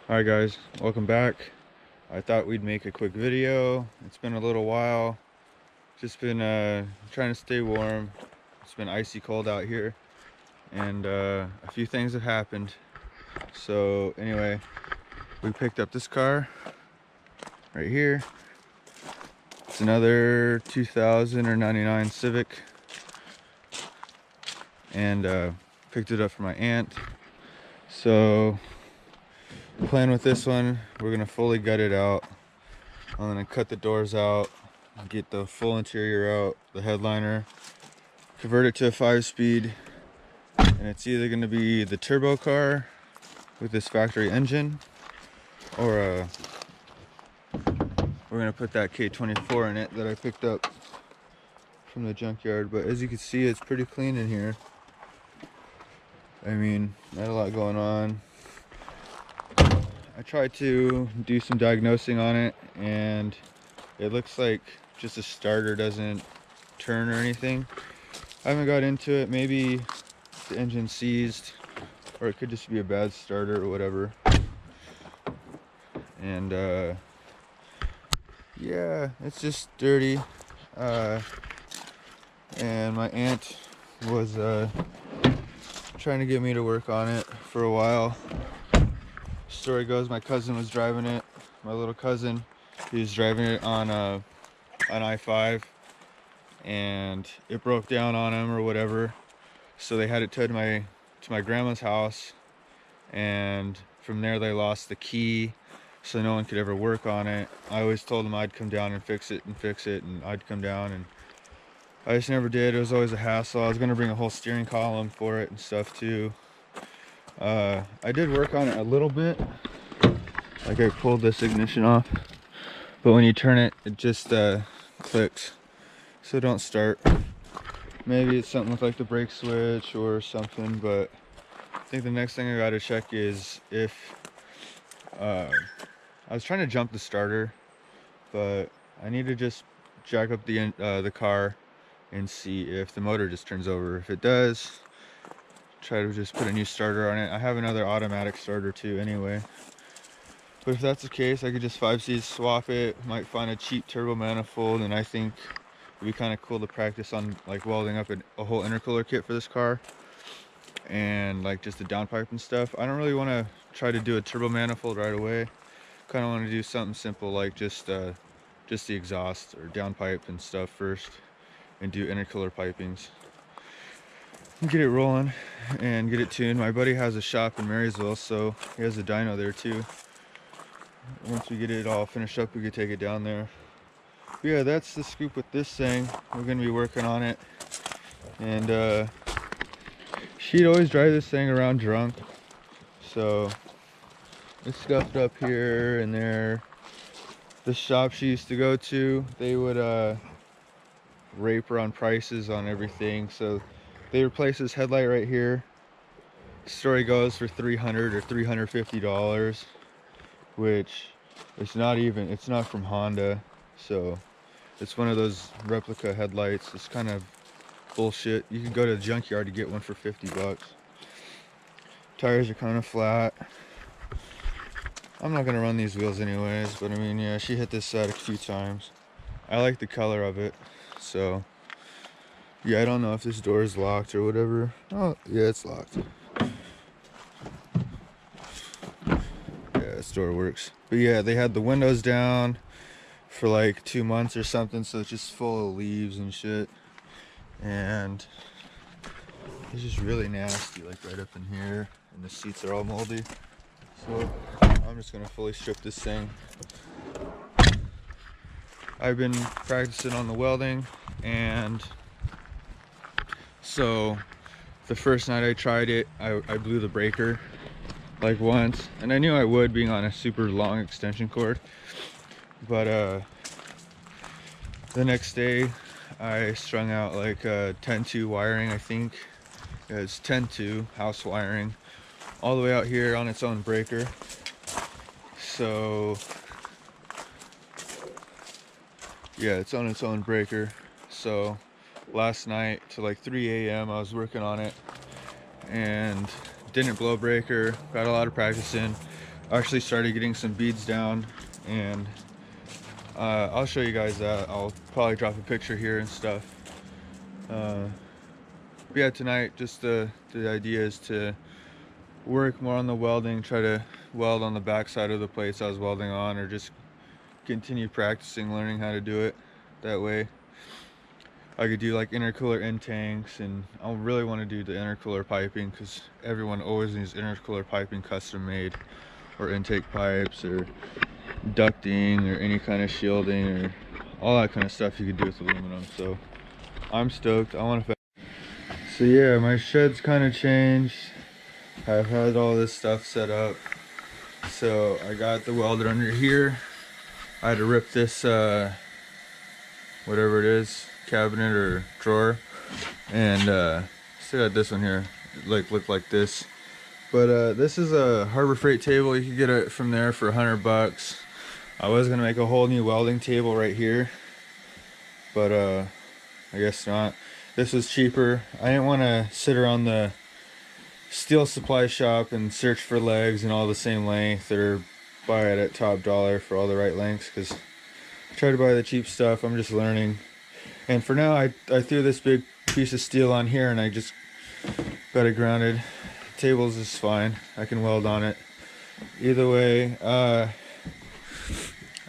Alright guys, welcome back. I thought we'd make a quick video. It's been a little while. Just been trying to stay warm. It's been icy cold out here, and a few things have happened. So anyway, we picked up this car right here. It's another 2000 or 99 Civic, and picked it up for my aunt. So the plan with this one, we're gonna fully gut it out. I'm gonna cut the doors out, get the full interior out, the headliner, convert it to a 5-speed, and it's either gonna be the turbo car with this factory engine, or we're gonna put that K24 in it that I picked up from the junkyard. But as you can see, it's pretty clean in here. I mean, not a lot going on. I tried to do some diagnosing on it, and it looks like just a starter doesn't turn or anything. I haven't got into it. Maybe the engine seized, or it could just be a bad starter or whatever. And yeah, it's just dirty. And my aunt was trying to get me to work on it for a while. Story goes, my cousin was driving it. My little cousin, he was driving it on I-5, and it broke down on him or whatever. So they had it towed to my grandma's house, and from there they lost the key, so no one could ever work on it. I always told them I'd come down and fix it, and I'd come down, and I just never did. It was always a hassle. I was gonna bring a whole steering column for it and stuff too. I did work on it a little bit. Like, I pulled this ignition off, but when you turn it, it just clicks, so don't start. Maybe it's something with like the brake switch or something, but I think the next thing I gotta check is if I was trying to jump the starter, but I need to just jack up the car and see if the motor just turns over. If it does, try to just put a new starter on it. I have another automatic starter too anyway, but if that's the case, I could just 5C swap it. Might find a cheap turbo manifold, and I think it'd be kind of cool to practice on like welding up a whole intercooler kit for this car, and like just the downpipe and stuff. I don't really want to try to do a turbo manifold right away. Kind of want to do something simple, like just the exhaust or downpipe and stuff first, and do intercooler pipings and get it rolling and get it tuned. My buddy has a shop in Marysville, so he has a dyno there too. Once we get it all finished up, we could take it down there. But yeah, that's the scoop with this thing. We're gonna be working on it, and she'd always drive this thing around drunk, so it's scuffed up here and there. The shop she used to go to, they would rape her on prices on everything, so they replaced this headlight right here. Story goes for $300 or $350, which it's not from Honda, so it's one of those replica headlights. It's kind of bullshit. You can go to the junkyard to get one for 50 bucks. Tires are kind of flat. I'm not gonna run these wheels anyways, but I mean, yeah, she hit this side a few times. I like the color of it, so yeah, I don't know if this door is locked or whatever. Oh yeah, it's locked. Yeah, this door works. But yeah, they had the windows down for like 2 months or something, so it's just full of leaves and shit, and it's just really nasty, like right up in here, and the seats are all moldy. So I'm just gonna fully strip this thing. I've been practicing on the welding, and so the first night I tried it, I blew the breaker like once, and I knew I would, being on a super long extension cord. But the next day I strung out like 10-2 wiring, I think. It's 10-2 house wiring all the way out here on its own breaker. So yeah, it's on its own breaker. So last night to like 3 a.m. I was working on it and didn't blow breaker. Got a lot of practice in. I actually started getting some beads down, and I'll show you guys that. I'll probably drop a picture here and stuff. But yeah, tonight just the idea is to work more on the welding, try to weld on the back side of the plates I was welding on, or just continue practicing, learning how to do it that way. I could do like intercooler end tanks, and I really want to do the intercooler piping because everyone always needs intercooler piping custom made, or intake pipes, or ducting, or any kind of shielding, or all that kind of stuff you could do with aluminum. So I'm stoked. I want to. So yeah, my shed's kind of changed. I've had all this stuff set up. So I got the welder under here. I had to rip this whatever it is, cabinet or drawer, and still got this one here. It looked like this, but this is a Harbor Freight table. You can get it from there for $100. I was gonna make a whole new welding table right here, but I guess not. This was cheaper. I didn't want to sit around the steel supply shop and search for legs and all the same length, or buy it at Top Dollar for all the right lengths, because I try to buy the cheap stuff. I'm just learning. And for now, I threw this big piece of steel on here, and I just got it grounded. Tables is fine. I can weld on it. Either way, I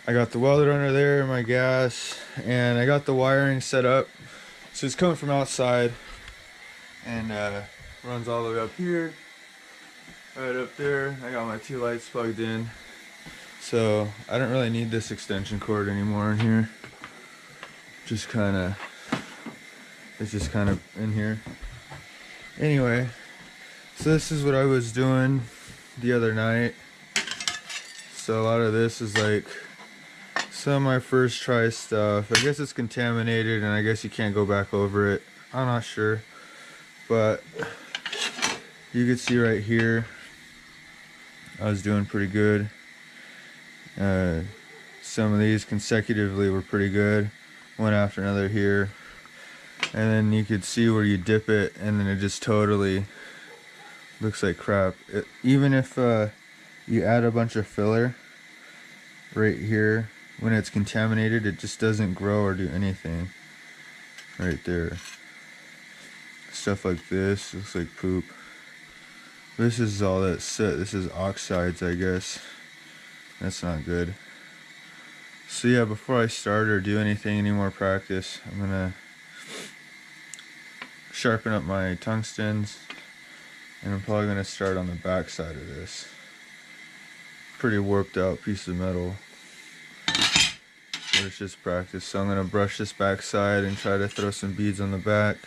got the welder under there, my gas, and I got the wiring set up. So it's coming from outside, and runs all the way up here, right up there. I got my 2 lights plugged in. So I don't really need this extension cord anymore in here. It's just kind of in here. Anyway, so this is what I was doing the other night. So a lot of this is like some of my first try stuff. I guess it's contaminated, and I guess you can't go back over it. I'm not sure, but you can see right here I was doing pretty good. Some of these consecutively were pretty good, one after another here, and then you could see where you dip it and then it just totally looks like crap. Even if you add a bunch of filler right here, when it's contaminated, it just doesn't grow or do anything right there. Stuff like this looks like poop. This is all that's set. This is oxides, I guess. That's not good. So yeah, before I start or do anything, any more practice, I'm gonna sharpen up my tungstens, and I'm probably gonna start on the back side of this. Pretty warped out piece of metal, but it's just practice. So I'm gonna brush this back side and try to throw some beads on the back.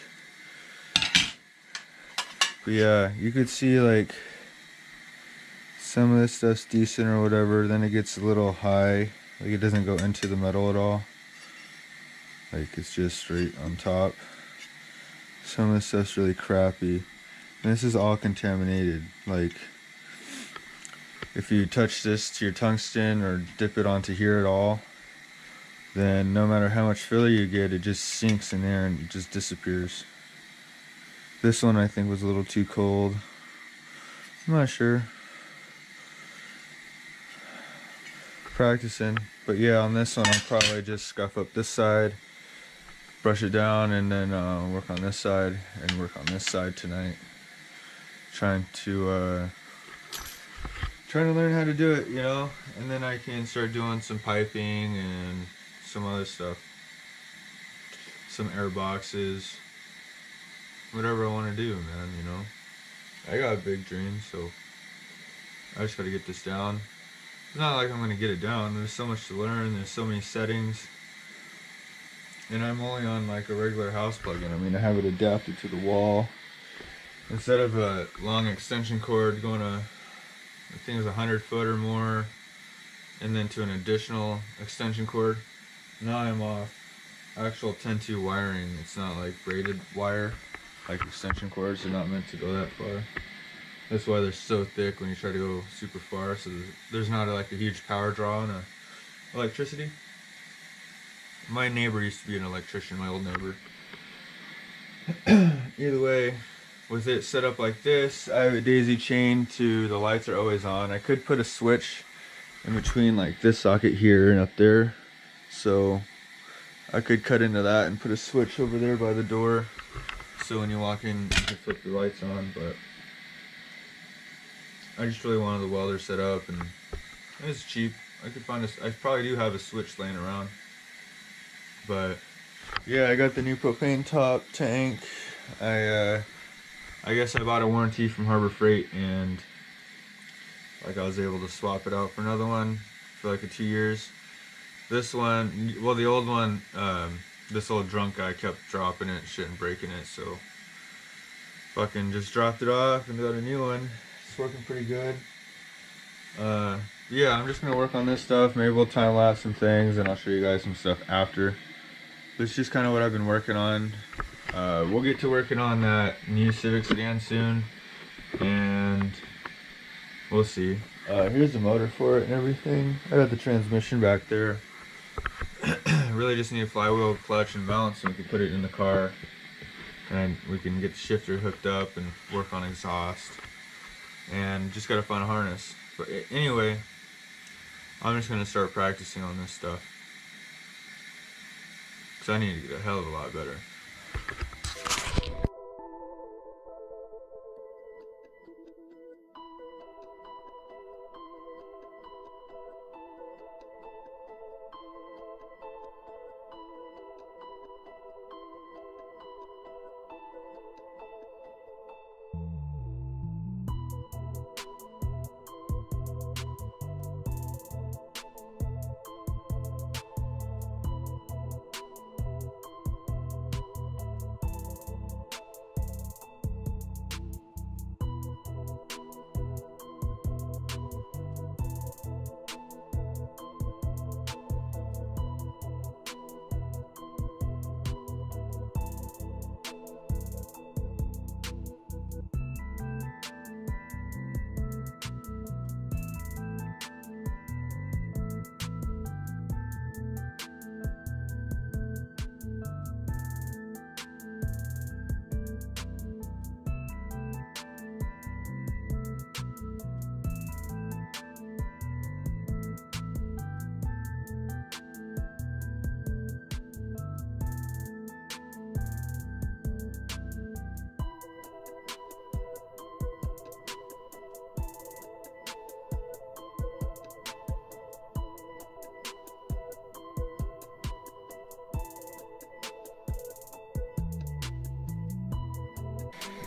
But yeah, you could see like some of this stuff's decent or whatever, then it gets a little high, like it doesn't go into the metal at all, like it's just straight on top. Some of this stuff's really crappy, and this is all contaminated. Like if you touch this to your tungsten or dip it onto here at all, then no matter how much filler you get, it just sinks in there and it just disappears. This one I think was a little too cold. I'm not sure. Practicing. But yeah, on this one I'll probably just scuff up this side, brush it down, and then work on this side and work on this side tonight. Trying to learn how to do it, you know, and then I can start doing some piping and some other stuff, some air boxes, whatever I want to do, man. You know, I got a big dream, so I just gotta get this down. It's not like I'm gonna get it down. There's so much to learn. There's so many settings, and I'm only on like a regular house plug-in. I mean, I have it adapted to the wall. Instead of a long extension cord going to, I think it was 100 foot or more, and then to an additional extension cord, now I'm off actual 10-2 wiring. It's not like braided wire, like extension cords. They're not meant to go that far. That's why they're so thick when you try to go super far. So there's not like a huge power draw on electricity. My neighbor used to be an electrician, my old neighbor. Either way, with it set up like this, I have a daisy chain to the lights are always on. I could put a switch in between like this socket here and up there, so I could cut into that and put a switch over there by the door, so when you walk in you can flip the lights on. But I just really wanted the welder set up, and it's cheap. I could find I probably do have a switch laying around. But yeah, I got the new propane top tank. I guess I bought a warranty from Harbor Freight, and like I was able to swap it out for another one for like 2 years. This one, well, the old one, this old drunk guy kept dropping it, shit, and breaking it, so fucking just dropped it off and got a new one. It's working pretty good. Yeah, I'm just gonna work on this stuff. Maybe we'll time lapse some things, and I'll show you guys some stuff after. This is just kind of what I've been working on. We'll get to working on that new Civic sedan soon, and we'll see. Here's the motor for it and everything. I got the transmission back there. Really just need a flywheel, clutch, and balance, and we can put it in the car, and we can get the shifter hooked up and work on exhaust, and just gotta find a harness. But anyway, I'm just gonna start practicing on this stuff, because I need to get a hell of a lot better.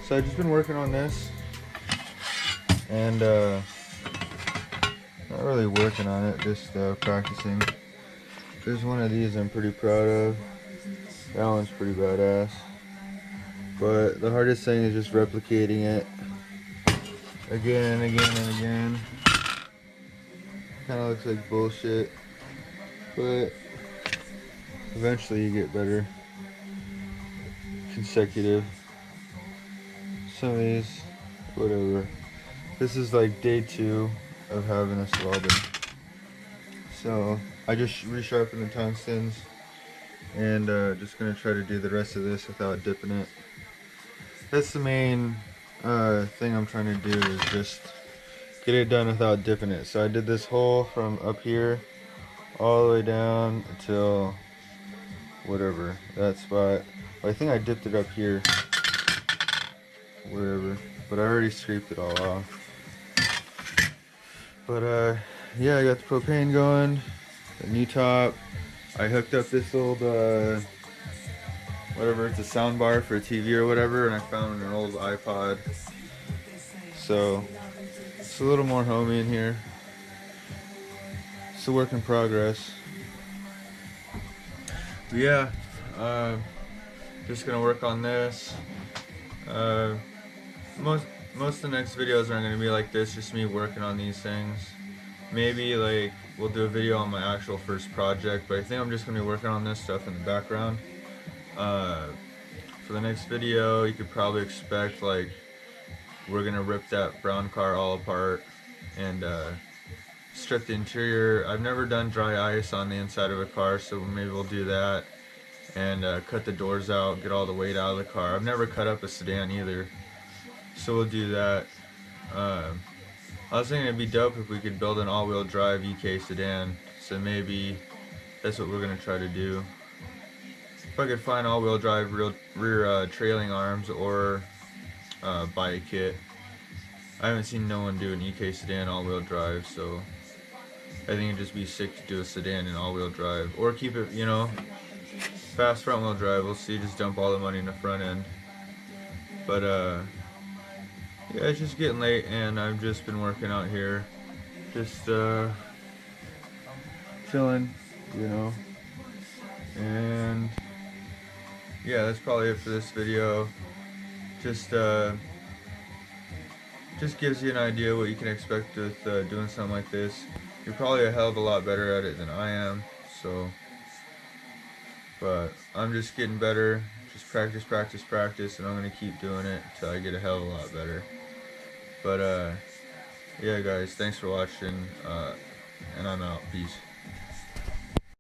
So I've just been working on this, and not really working on it, just practicing. There's one of these I'm pretty proud of. That one's pretty badass. But the hardest thing is just replicating it again and again and again. Kind of looks like bullshit, but eventually you get better. Consecutive. Some of these, whatever. This is like day 2 of having this welded. So I just resharpened the tungstens, and just gonna try to do the rest of this without dipping it. That's the main thing I'm trying to do, is just get it done without dipping it. So I did this hole from up here all the way down until whatever, that spot. I think I dipped it up here, wherever, but I already scraped it all off. But yeah, I got the propane going, the new top. I hooked up this old whatever, it's a sound bar for a TV or whatever, and I found an old iPod, so it's a little more homey in here. It's a work in progress. But yeah, just gonna work on this. Most of the next videos aren't gonna be like this, just me working on these things. Maybe like we'll do a video on my actual first project, but I think I'm just gonna be working on this stuff in the background. For the next video, you could probably expect like we're gonna rip that brown car all apart and strip the interior. I've never done dry ice on the inside of a car, so maybe we'll do that, and cut the doors out, get all the weight out of the car. I've never cut up a sedan either, So we'll do that. Um, I was thinking it'd be dope if we could build an all-wheel drive EK sedan. So maybe that's what we're gonna try to do. If I could find all-wheel drive rear trailing arms or buy a kit. I haven't seen no one do an EK sedan all-wheel drive, so I think it'd just be sick to do a sedan in all-wheel drive, or keep it, you know, fast front-wheel drive. We'll see. Just dump all the money in the front end. But yeah, it's just getting late, and I've just been working out here, just chilling, you know. And yeah, that's probably it for this video. Just gives you an idea what you can expect with doing something like this. You're probably a hell of a lot better at it than I am, so. But I'm just getting better. Just practice, practice, practice, and I'm gonna keep doing it until I get a hell of a lot better. But yeah, guys, thanks for watching, and I'm out. Peace.